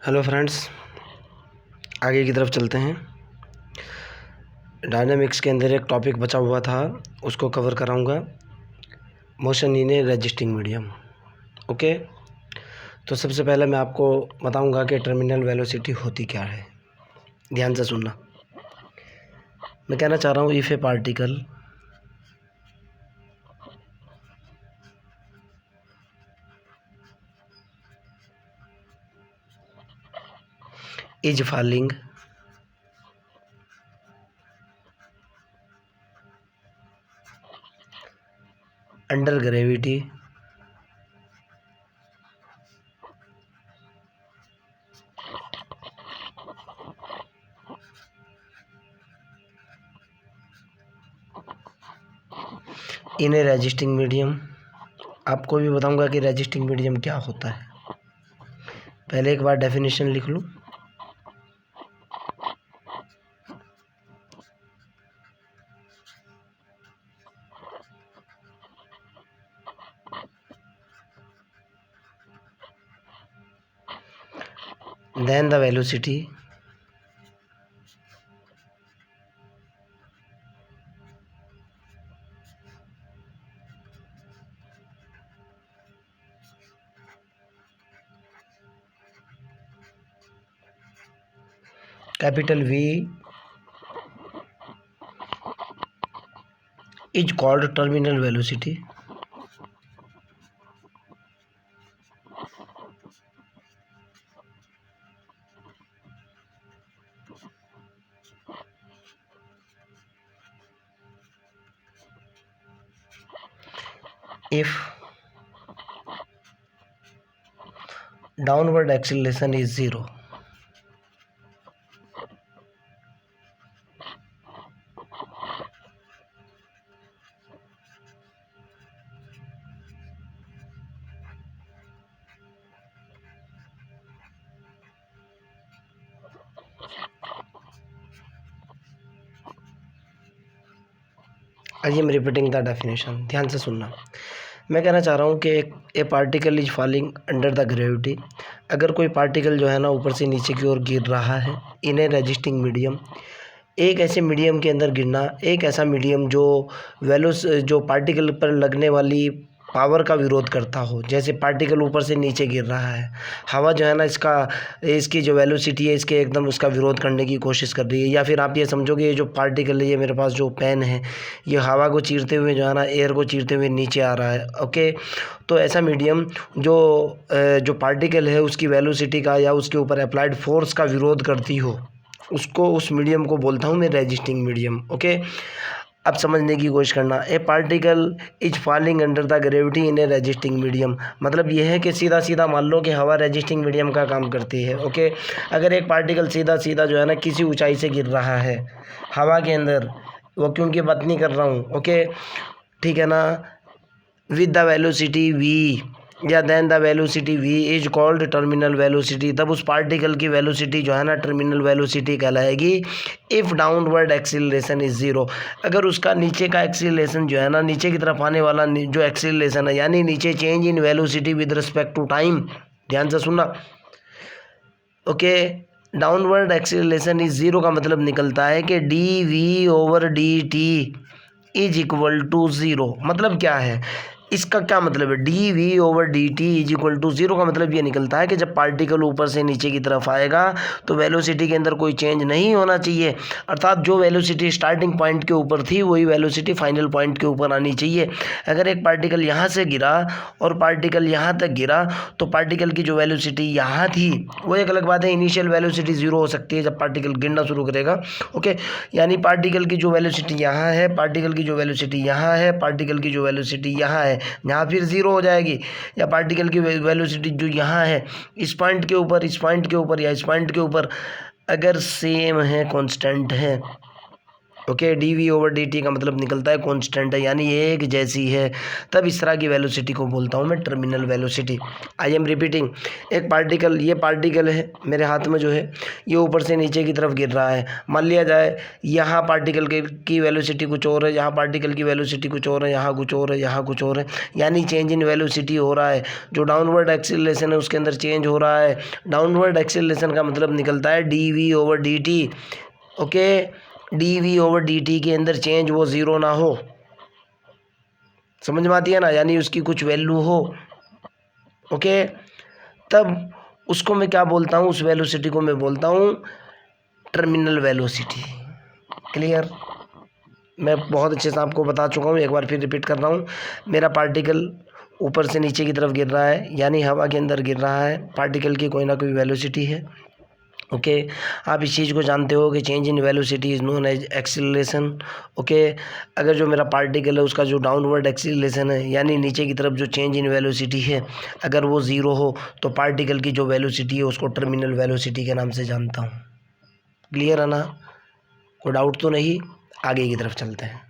Hello friends, आगे की तरफ चलते हैं। डायनामिक्स के अंदर एक टॉपिक बचा हुआ था, उसको कवर कराऊंगा, motion in A resisting medium. Okay, तो सबसे पहले मैं आपको बताऊंगा कि टर्मिनल वेलोसिटी होती क्या है। ध्यान से सुनना। मैं कहना चाह रहा हूँ if A particle is falling under gravity in A resisting medium. आपको भी बताऊंगा कि रजिस्टिंग मीडियम क्या होता है। पहले एक बार डेफिनेशन लिख लूँ। then the velocity capital V is called terminal velocity. If downward acceleration is zero, I am repeating the definition. ध्यान से सुनना। मैं कहना चाह रहा हूँ कि ए particle is falling under the gravity. अगर कोई पार्टिकल जो है ना ऊपर से नीचे की ओर गिर रहा है इन ए रजिस्टिंग मीडियम, एक ऐसे मीडियम के अंदर गिरना, एक ऐसा मीडियम जो पार्टिकल पर लगने वाली पावर का विरोध करता हो। जैसे पार्टिकल ऊपर से नीचे गिर रहा है, हवा जो है ना इसकी जो वेलोसिटी है इसके एकदम उसका विरोध करने की कोशिश कर रही है। या फिर आप ये समझोगे ये जो पार्टिकल है, ये मेरे पास जो पेन है, ये हवा को चीरते हुए जो है ना एयर को चीरते हुए नीचे आ रहा है। ओके, तो ऐसा मीडियम जो पार्टिकल है उसकी वेलोसिटी का या उसके ऊपर अप्लाइड फोर्स का विरोध करती हो, उस मीडियम को बोलता हूँ मैं रजिस्टिंग मीडियम। ओके, अब समझने की कोशिश करना। ए particle is falling under the gravity in A resisting medium, मतलब यह है कि सीधा सीधा मान लो कि हवा रजिस्टिंग मीडियम का काम करती है। ओके, अगर एक पार्टिकल सीधा सीधा जो है ना किसी ऊंचाई से गिर रहा है हवा के अंदर, वो क्योंकि बात नहीं कर रहा हूँ। ओके, ठीक है ना, विद द वेलोसिटी वी या then the velocity V is called terminal velocity, तब उस पार्टिकल की वेलोसिटी जो है ना टर्मिनल वेलोसिटी कहलाएगी। If downward acceleration is zero, अगर उसका नीचे का एक्सीलरेशन जो है ना नीचे की तरफ आने वाला जो एक्सीलरेशन है, यानी नीचे change in velocity with respect to time. ध्यान से सुनना। Okay, downward acceleration is zero का मतलब निकलता है कि d v over d t is equal to zero. मतलब क्या है इसका, क्या मतलब है? D v over d t is equal to zero का मतलब ये निकलता है कि जब पार्टिकल ऊपर से नीचे की तरफ आएगा तो वेलोसिटी के अंदर कोई चेंज नहीं होना चाहिए, अर्थात जो वेलोसिटी स्टार्टिंग पॉइंट के ऊपर थी वही वेलोसिटी फाइनल पॉइंट के ऊपर आनी चाहिए। अगर एक पार्टिकल यहाँ से गिरा और पार्टिकल यहाँ तक गिरा तो पार्टिकल की जो वेलोसिटी यहाँ थी वो एक अलग बात है, इनिशियल वेलोसिटी ज़ीरो हो सकती है जब पार्टिकल गिरना शुरू करेगा। ओके, यानी पार्टिकल की जो वेलोसिटी यहाँ है, पार्टिकल की जो वेलोसिटी यहाँ है, पार्टिकल की जो वेलोसिटी यहाँ है, यहाँ फिर ज़ीरो हो जाएगी। या पार्टिकल की वेलोसिटी जो यहाँ है इस पॉइंट के ऊपर, इस पॉइंट के ऊपर या इस पॉइंट के ऊपर अगर सेम है, कांस्टेंट है, okay, d v over d t का मतलब निकलता है कांस्टेंट है, यानी एक जैसी है, तब इस तरह की वेलोसिटी को बोलता हूँ मैं terminal velocity. I am repeating, एक पार्टिकल, ये पार्टिकल है मेरे हाथ में जो है, ये ऊपर से नीचे की तरफ गिर रहा है। मान लिया जाए यहाँ पार्टिकल की वेलोसिटी कुछ और है, यहाँ पार्टिकल की वेलोसिटी कुछ और है, यहाँ कुछ और है, यहाँ कुछ और है, यानी चेंज इन वेलोसिटी हो रहा है। जो डाउनवर्ड एक्सीलरेशन है उसके अंदर चेंज हो रहा है। डाउनवर्ड एक्सीलरेशन का मतलब निकलता है d v over d t. Okay, d v over d t के अंदर चेंज वो ज़ीरो ना हो, समझ में आती है ना, यानी उसकी कुछ वैल्यू हो। ओके, तब उसको मैं क्या बोलता हूँ, उस वेलोसिटी को मैं बोलता हूँ टर्मिनल वेलोसिटी। क्लियर? मैं बहुत अच्छे से आपको बता चुका हूँ, एक बार फिर रिपीट कर रहा हूँ। मेरा पार्टिकल ऊपर से नीचे की तरफ गिर रहा है, यानी हवा के अंदर गिर रहा है, पार्टिकल की कोई ना कोई वेलोसिटी है। ओके, आप इस चीज़ को जानते हो कि change in velocity is known as acceleration. Okay, अगर जो मेरा पार्टिकल है उसका जो डाउनवर्ड एक्सीलरेशन है, यानी नीचे की तरफ जो चेंज इन वेलोसिटी है, अगर वो ज़ीरो हो तो पार्टिकल की जो वेलोसिटी है उसको टर्मिनल वेलोसिटी के नाम से जानता हूँ। क्लियर है ना? कोई डाउट तो नहीं? आगे की तरफ चलते हैं।